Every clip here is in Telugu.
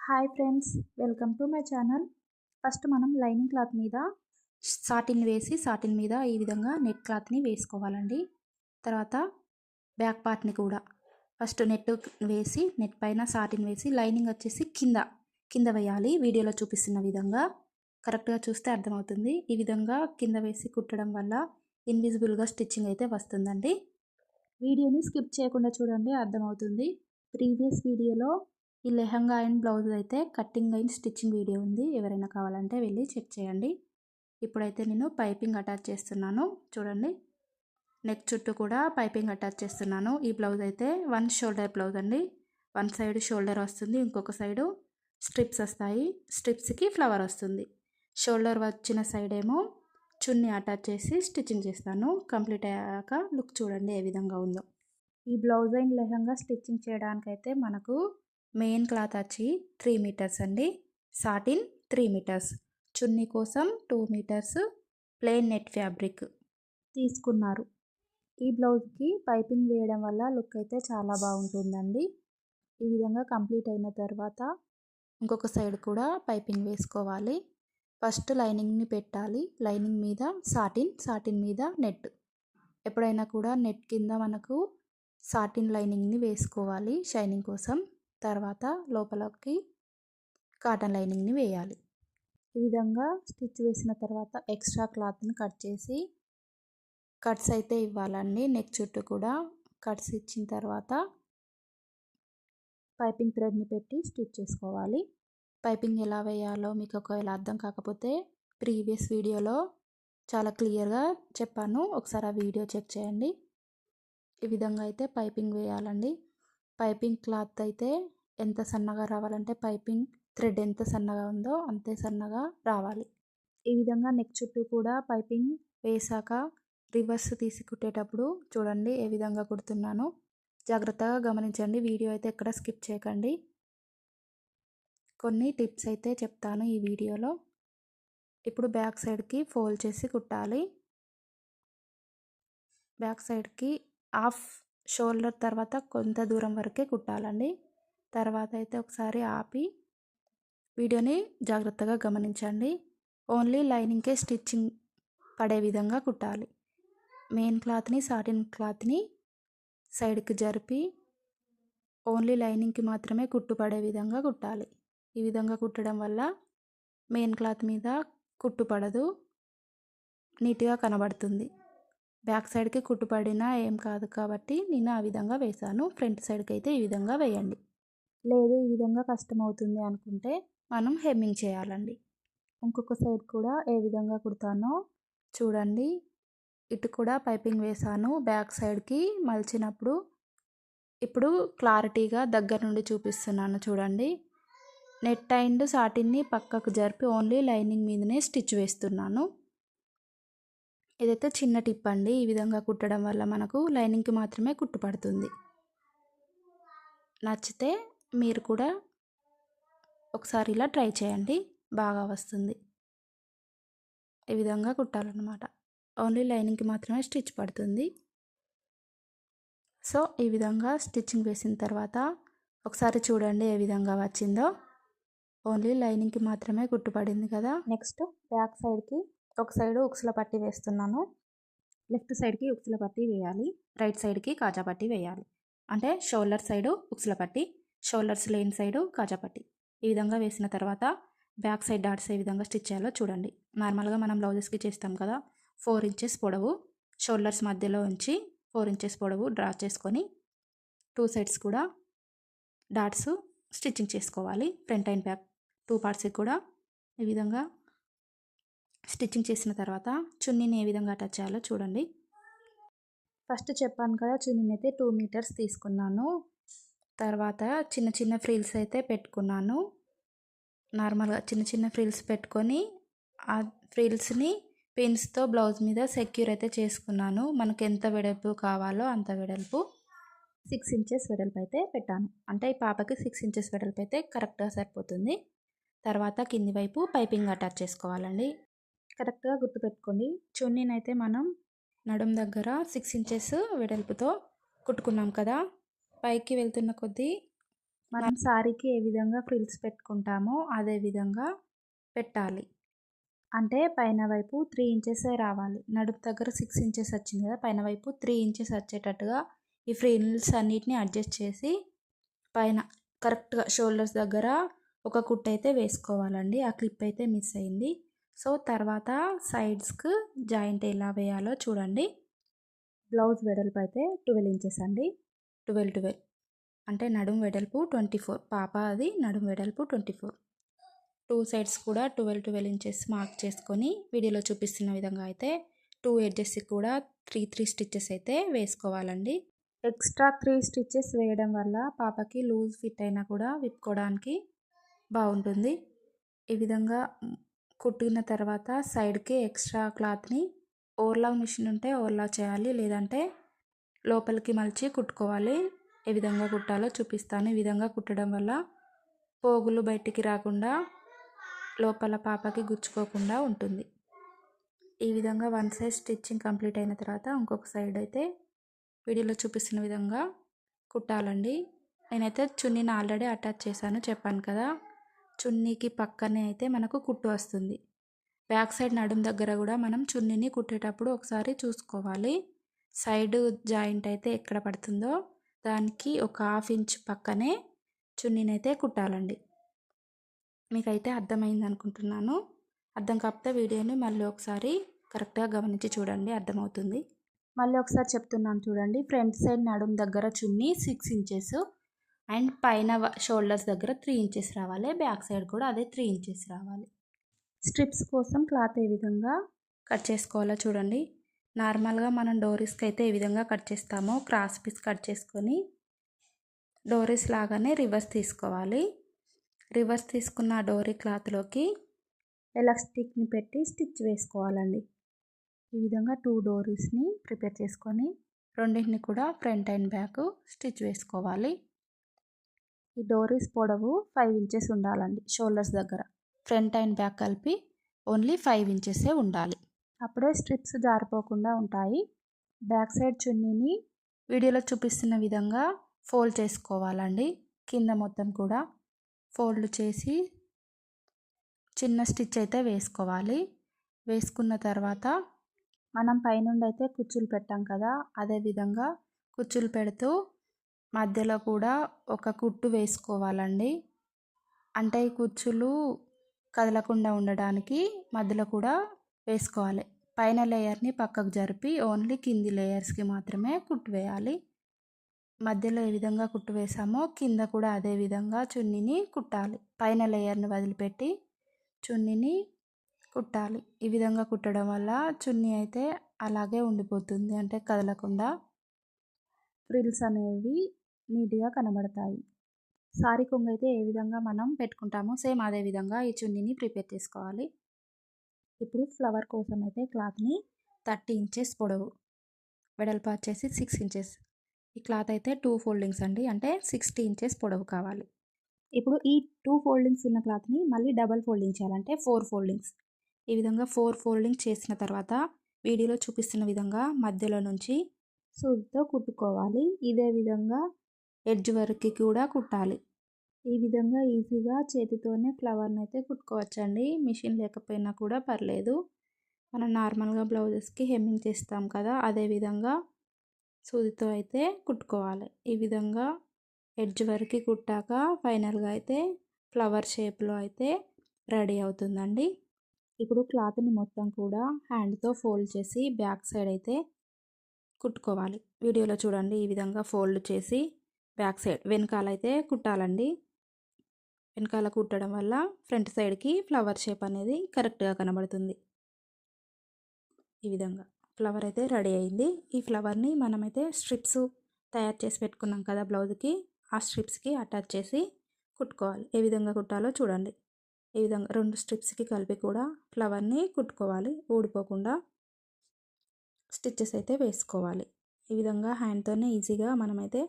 Hi friends, welcome to my channel. First మనం లైనింగ్ క్లాత్ మీద సాటిన్ వేసి సాటిన్ మీద ఈ విధంగా నెట్ క్లాత్ని వేసుకోవాలండి. తర్వాత బ్యాక్ పార్ట్ని కూడా ఫస్ట్ నెట్ వేసి నెట్ పైన సాటిన్ వేసి లైనింగ్ వచ్చేసి కింద వేయాలి. వీడియోలో చూపిస్తున్న విధంగా కరెక్ట్గా చూస్తే అర్థమవుతుంది. ఈ విధంగా కింద వేసి కుట్టడం వల్ల ఇన్విజిబుల్గా స్టిచ్చింగ్ అయితే వస్తుందండి. వీడియోని స్కిప్ చేయకుండా చూడండి, అర్థమవుతుంది. ప్రీవియస్ వీడియోలో ఈ లెహంగా అండ్ బ్లౌజ్ అయితే కట్టింగ్ అండ్ స్టిచ్చింగ్ వీడియో ఉంది, ఎవరైనా కావాలంటే వెళ్ళి చెక్ చేయండి. ఇప్పుడైతే నేను పైపింగ్ అటాచ్ చేస్తున్నాను చూడండి. నెక్ చుట్టూ కూడా పైపింగ్ అటాచ్ చేస్తున్నాను. ఈ బ్లౌజ్ అయితే 1 షోల్డర్ బ్లౌజ్ అండి. 1 సైడ్ షోల్డర్ వస్తుంది, ఇంకొక సైడు స్ట్రిప్స్ వస్తాయి. స్ట్రిప్స్కి ఫ్లవర్ వస్తుంది. షోల్డర్ వచ్చిన సైడ్ ఏమో చున్నీ అటాచ్ చేసి స్టిచ్చింగ్ చేస్తాను. కంప్లీట్ అయ్యాక లుక్ చూడండి ఏ విధంగా ఉందో. ఈ బ్లౌజ్ అండ్ లెహంగా స్టిచ్చింగ్ చేయడానికైతే మనకు మెయిన్ క్లాత్ వచ్చి 3 మీటర్స్ అండి, సాటిన్ 3 మీటర్స్, చున్నీ కోసం 2 మీటర్స్ ప్లెయిన్ నెట్ ఫ్యాబ్రిక్ తీసుకున్నారు. ఈ బ్లౌజ్కి పైపింగ్ వేయడం వల్ల లుక్ అయితే చాలా బాగుంటుందండి. ఈ విధంగా కంప్లీట్ అయిన తర్వాత ఇంకొక సైడ్ కూడా పైపింగ్ వేసుకోవాలి. ఫస్ట్ లైనింగ్ని పెట్టాలి. లైనింగ్ మీద సాటిన్ మీద నెట్. ఎప్పుడైనా కూడా నెట్ కింద మనకు సాటిన్ లైనింగ్ని వేసుకోవాలి షైనింగ్ కోసం. తర్వాత లోపలకి కాటన్ లైనింగ్ని వేయాలి. ఈ విధంగా స్టిచ్ వేసిన తర్వాత ఎక్స్ట్రా క్లాత్ని కట్ చేసి కట్స్ అయితే ఇవ్వాలండి. నెక్ చుట్టూ కూడా కట్స్ ఇచ్చిన తర్వాత పైపింగ్ థ్రెడ్ని పెట్టి స్టిచ్ చేసుకోవాలి. పైపింగ్ ఎలా వేయాలో మీకు ఒకవేళ అర్థం కాకపోతే ప్రీవియస్ వీడియోలో చాలా క్లియర్గా చెప్పాను, ఒకసారి ఆ వీడియో చెక్ చేయండి. ఈ విధంగా అయితే పైపింగ్ వేయాలండి. పైపింగ్ క్లాత్ అయితే ఎంత సన్నగా రావాలంటే పైపింగ్ థ్రెడ్ ఎంత సన్నగా ఉందో అంతే సన్నగా రావాలి. ఈ విధంగా నెక్ చుట్టూ కూడా పైపింగ్ వేసాక రివర్స్ తీసి కుట్టేటప్పుడు చూడండి ఏ విధంగా కుడుతున్నానో జాగ్రత్తగా గమనించండి. వీడియో అయితే ఎక్కడ స్కిప్ చేయకండి. కొన్ని టిప్స్ అయితే చెప్తాను ఈ వీడియోలో. ఇప్పుడు బ్యాక్ సైడ్కి ఫోల్డ్ చేసి కుట్టాలి. బ్యాక్ సైడ్కి హాఫ్ షోల్డర్ తర్వాత కొంత దూరం వరకే కుట్టాలండి. తర్వాత అయితే ఒకసారి ఆపి వీడియోని జాగ్రత్తగా గమనించండి. ఓన్లీ లైనింగ్కే స్టిచ్చింగ్ పడే విధంగా కుట్టాలి. మెయిన్ క్లాత్ని సాటిన్ క్లాత్ని సైడ్కి జరిపి ఓన్లీ లైనింగ్కి మాత్రమే కుట్టు పడే విధంగా కుట్టాలి. ఈ విధంగా కుట్టడం వల్ల మెయిన్ క్లాత్ మీద కుట్టు పడదు, నీట్గా కనబడుతుంది. బ్యాక్ సైడ్కి కుట్టు పడినా ఏం కాదు కాబట్టి నేను ఆ విధంగా వేశాను. ఫ్రంట్ సైడ్కి అయితే ఈ విధంగా వేయండి. లేదు ఈ విధంగా కష్టమవుతుంది అనుకుంటే మనం హెమ్మింగ్ చేయాలండి. ఇంకొక సైడ్ కూడా ఏ విధంగా కుడతానో చూడండి. ఇటు కూడా పైపింగ్ వేసాను బ్యాక్ సైడ్కి మలిచినప్పుడు. ఇప్పుడు క్లారిటీగా దగ్గర నుండి చూపిస్తున్నాను చూడండి. నెట్ అండ్ సాటిన్ని పక్కకు జరిపి ఓన్లీ లైనింగ్ మీదనే స్టిచ్ వేస్తున్నాను. ఇదైతే చిన్న టిప్ అండి. ఈ విధంగా కుట్టడం వల్ల మనకు లైనింగ్కి మాత్రమే కుట్టు పడుతుంది. నచ్చితే మీరు కూడా ఒకసారి ఇలా ట్రై చేయండి, బాగా వస్తుంది. ఈ విధంగా కుట్టాలన్నమాట. ఓన్లీ లైనింగ్కి మాత్రమే స్టిచ్ పడుతుంది. సో ఈ విధంగా స్టిచ్చింగ్ వేసిన తర్వాత ఒకసారి చూడండి ఏ విధంగా వచ్చిందో. ఓన్లీ లైనింగ్కి మాత్రమే కుట్టు పడింది కదా. నెక్స్ట్ బ్యాక్ సైడ్కి ఒక సైడు ఉక్సుల పట్టీ వేస్తున్నాను. లెఫ్ట్ సైడ్కి ఉక్సుల పట్టీ వేయాలి, రైట్ సైడ్కి కాజా పట్టీ వేయాలి. అంటే షోల్డర్ సైడు ఉక్సుల పట్టీ, షోల్డర్స్ లేని సైడు కాజా పట్టీ. ఈ విధంగా వేసిన తర్వాత బ్యాక్ సైడ్ డాట్స్ ఏ విధంగా స్టిచ్ చేయాలో చూడండి. నార్మల్గా మనం బ్లౌజెస్కి చేస్తాం కదా. 4 ఇంచెస్ పొడవు షోల్డర్స్ మధ్యలో ఉంచి 4 ఇంచెస్ పొడవు డ్రా చేసుకొని 2 సైడ్స్ కూడా డాట్స్ స్టిచ్చింగ్ చేసుకోవాలి. ఫ్రంట్ అండ్ బ్యాక్ 2 పార్ట్స్కి కూడా ఈ విధంగా స్టిచ్చింగ్ చేసిన తర్వాత చున్నీని ఏ విధంగా అటాచ్ చేయాలో చూడండి. ఫస్ట్ చెప్పాను కదా, చున్నీని అయితే 2 మీటర్స్ తీసుకున్నాను. తర్వాత చిన్న చిన్న ఫ్రిల్స్ అయితే పెట్టుకున్నాను. నార్మల్గా చిన్న చిన్న ఫ్రిల్స్ పెట్టుకొని ఆ ఫ్రిల్స్ని పిన్స్తో బ్లౌజ్ మీద సెక్యూర్ అయితే చేసుకున్నాను. మనకు ఎంత వెడల్పు కావాలో అంత వెడల్పు 6 ఇంచెస్ వెడల్పు అయితే పెట్టాను. అంటే ఈ పాపకి 6 ఇంచెస్ వెడల్పు అయితే కరెక్ట్గా సరిపోతుంది. తర్వాత కింది వైపు పైపింగ్ అటాచ్ చేసుకోవాలండి. కరెక్ట్గా గుర్తుపెట్టుకోండి. చున్నీని అయితే మనం నడుం దగ్గర 6 ఇంచెస్ వెడల్పుతో కుట్టుకున్నాం కదా. పైకి వెళ్తున్న కొద్దీ మనం సారీకి ఏ విధంగా ఫ్రిల్స్ పెట్టుకుంటామో అదే విధంగా పెట్టాలి. అంటే పైన వైపు 3 ఇంచెసే రావాలి. నడుము దగ్గర 6 ఇంచెస్ వచ్చింది కదా! పైన వైపు 3 ఇంచెస్ వచ్చేటట్టుగా ఈ ఫ్రిల్స్ అన్నిటిని అడ్జస్ట్ చేసి పైన కరెక్ట్‌గా షోల్డర్స్ దగ్గర ఒక కుట్టయితే వేసుకోవాలండి. ఆ క్లిప్ అయితే మిస్ అయింది. సో, తర్వాత సైడ్స్‌కి జాయింట్ ఎలా వేయాలో చూడండి. బ్లౌజ్ వెడల్పు అయితే 12 ఇంచెస్ అండి. 12 అంటే నడుము వెడల్పు 24, పాపది నడుము వెడల్పు 24. 2 సైడ్స్ కూడా 12 ఇంచెస్ మార్క్ చేసుకొని వీడియోలో చూపిస్తున్న విధంగా అయితే 2 ఎడ్జెస్‌కి కూడా 3 స్టిచెస్ అయితే వేసుకోవాలండి. ఎక్స్ట్రా 3 స్టిచెస్ వేయడం వల్ల పాపకి లూజ్ ఫిట్ అయినా కూడా విప్పుకోవడానికి బాగుంటుంది. ఈ విధంగా కుట్టిన తర్వాత సైడ్కి ఎక్స్ట్రా క్లాత్ని ఓవర్లాక్ మిషన్ ఉంటే ఓవర్లాక్ చేయాలి, లేదంటే లోపలికి మలిచి కుట్టుకోవాలి. ఏ విధంగా కుట్టాలో చూపిస్తాను. ఈ విధంగా కుట్టడం వల్ల పోగులు బయటికి రాకుండా లోపల పాపకి గుచ్చుకోకుండా ఉంటుంది. ఈ విధంగా వన్ సైడ్ స్టిచ్చింగ్ కంప్లీట్ అయిన తర్వాత ఇంకొక సైడ్ అయితే వీడియోలో చూపిస్తున్న విధంగా కుట్టాలండి. నేనైతే చున్నీని ఆల్రెడీ అటాచ్ చేశాను, చెప్పాను కదా. చున్నీకి పక్కనే అయితే మనకు కుట్టు వస్తుంది. బ్యాక్ సైడ్ నడుము దగ్గర కూడా మనం చున్నీని కుట్టేటప్పుడు ఒకసారి చూసుకోవాలి. సైడ్ జాయింట్ అయితే ఎక్కడ పడుతుందో దానికి ఒక 1/2 ఇంచ్ పక్కనే చున్నీని అయితే కుట్టాలండి. మీకైతే అర్థమైంది అనుకుంటున్నాను. అర్థం కాకపోతే వీడియోని మళ్ళీ ఒకసారి కరెక్ట్గా గమనించి చూడండి, అర్థమవుతుంది. మళ్ళీ ఒకసారి చెప్తున్నాను చూడండి. ఫ్రంట్ సైడ్ నడుము దగ్గర చున్నీ 6 ఇంచెస్ అండ్ పైన షోల్డర్స్ దగ్గర 3 ఇంచెస్ రావాలి. బ్యాక్ సైడ్ కూడా అదే 3 ఇంచెస్ రావాలి. స్ట్రిప్స్ కోసం క్లాత్ ఏ విధంగా కట్ చేసుకోవాలో చూడండి. నార్మల్గా మనం డోరీస్కి అయితే ఏ విధంగా కట్ చేస్తామో క్రాస్ పీస్ కట్ చేసుకొని డోరీస్ లాగానే రివర్స్ తీసుకోవాలి. రివర్స్ తీసుకున్న డోరీ క్లాత్లోకి ఎలాస్టిక్ని పెట్టి స్టిచ్ వేసుకోవాలండి. ఈ విధంగా 2 డోరీస్ని ప్రిపేర్ చేసుకొని రెండింటిని కూడా ఫ్రంట్ అండ్ బ్యాక్ స్టిచ్ వేసుకోవాలి. ఈ డోరీస్ పొడవు 5 ఇంచెస్ ఉండాలండి. షోల్డర్స్ దగ్గర ఫ్రంట్ అండ్ బ్యాక్ కలిపి ఓన్లీ 5 ఇంచెసే ఉండాలి. అప్పుడే స్ట్రిప్స్ జారిపోకుండా ఉంటాయి. బ్యాక్ సైడ్ చున్నీని వీడియోలో చూపిస్తున్న విధంగా ఫోల్డ్ చేసుకోవాలండి. కింద మొత్తం కూడా ఫోల్డ్ చేసి చిన్న స్టిచ్ అయితే వేసుకోవాలి. వేసుకున్న తర్వాత మనం పైనుండి అయితే కుచ్చులు పెట్టాం కదా, అదే విధంగా కుచ్చులు పెడుతూ మధ్యలో కూడా ఒక కుట్టు వేసుకోవాలండి. అంటే ఈ కుచ్చులు కదలకుండా ఉండడానికి మధ్యలో కూడా వేసుకోవాలి. పైన లేయర్ని పక్కకు జరిపి ఓన్లీ కింది లేయర్స్కి మాత్రమే కుట్టు వేయాలి. మధ్యలో ఏ విధంగా కుట్టు వేసామో కింద కూడా అదే విధంగా చున్నీని కుట్టాలి. పైన లేయర్ని వదిలిపెట్టి చున్నీని కుట్టాలి. ఈ విధంగా కుట్టడం వల్ల చున్నీ అయితే అలాగే ఉండిపోతుంది, అంటే కదలకుండా. ఫ్రిల్స్ అనేవి నీట్గా కనబడతాయి. సారీ కొంగు అయితే ఏ విధంగా మనం పెట్టుకుంటామో సేమ్ అదే విధంగా ఈ చున్నీని ప్రిపేర్ చేసుకోవాలి. ఇప్పుడు ఫ్లవర్ కోసం అయితే క్లాత్ని 30 ఇంచెస్ పొడవు, వెడల్పు వచ్చేసి 6 ఇంచెస్. ఈ క్లాత్ అయితే 2 ఫోల్డింగ్స్ అండి, అంటే 60 ఇంచెస్ పొడవు కావాలి. ఇప్పుడు ఈ 2 ఫోల్డింగ్స్ ఉన్న క్లాత్ని మళ్ళీ డబల్ ఫోల్డింగ్ చేయాలంటే 4 ఫోల్డింగ్స్. ఈ విధంగా 4 ఫోల్డింగ్ చేసిన తర్వాత వీడియోలో చూపిస్తున్న విధంగా మధ్యలో నుంచి సూదితో కుట్టుకోవాలి. ఇదే విధంగా ఎడ్జ్ వరకు కూడా కుట్టాలి. ఈ విధంగా ఈజీగా చేతితోనే ఫ్లవర్ని అయితే కుట్టుకోవచ్చండి. మిషన్ లేకపోయినా కూడా పర్లేదు. మనం నార్మల్గా బ్లౌజెస్కి హెమ్మింగ్ చేస్తాం కదా, అదే విధంగా సూదితో అయితే కుట్టుకోవాలి. ఈ విధంగా ఎడ్జ్ వరకు కుట్టాక ఫైనల్గా అయితే ఫ్లవర్ షేప్లో అయితే రెడీ అవుతుందండి. ఇప్పుడు క్లాత్ని మొత్తం కూడా హ్యాండ్తో ఫోల్డ్ చేసి బ్యాక్ సైడ్ అయితే కుట్టుకోవాలి. వీడియోలో చూడండి, ఈ విధంగా ఫోల్డ్ చేసి బ్యాక్ సైడ్ వెనకాల అయితే కుట్టాలండి. వెనకాల కుట్టడం వల్ల ఫ్రంట్ సైడ్కి ఫ్లవర్ షేప్ అనేది కరెక్ట్గా కనబడుతుంది. ఈ విధంగా ఫ్లవర్ అయితే రెడీ అయింది. ఈ ఫ్లవర్ని మనమైతే స్ట్రిప్స్ తయారు చేసి పెట్టుకున్నాం కదా బ్లౌజ్కి, ఆ స్ట్రిప్స్కి అటాచ్ చేసి కుట్టుకోవాలి. ఏ విధంగా కుట్టాలో చూడండి. ఈ విధంగా 2 స్ట్రిప్స్కి కలిపి కూడా ఫ్లవర్ని కుట్టుకోవాలి. ఊడిపోకుండా స్టిచ్చెస్ అయితే వేసుకోవాలి. ఈ విధంగా హ్యాండ్తోనే ఈజీగా మనమైతే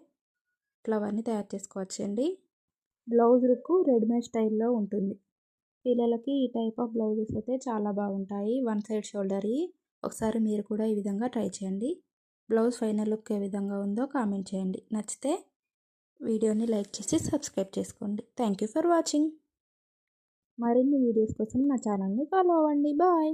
ఫ్లవర్ని తయారు చేసుకోవచ్చండి. బ్లౌజ్ లుక్ రెడీమేడ్ స్టైల్లో ఉంటుంది. పిల్లలకి ఈ టైప్ ఆఫ్ బ్లౌజెస్ అయితే చాలా బాగుంటాయి, వన్ సైడ్ షోల్డర్వి. ఒకసారి మీరు కూడా ఈ విధంగా ట్రై చేయండి. బ్లౌజ్ ఫైనల్ లుక్ ఏ విధంగా ఉందో కామెంట్ చేయండి. నచ్చితే వీడియోని లైక్ చేసి సబ్స్క్రైబ్ చేసుకోండి. Thank you for watching. మరిన్ని వీడియోస్ కోసం నా ఛానల్ని ఫాలో అవ్వండి. బాయ్.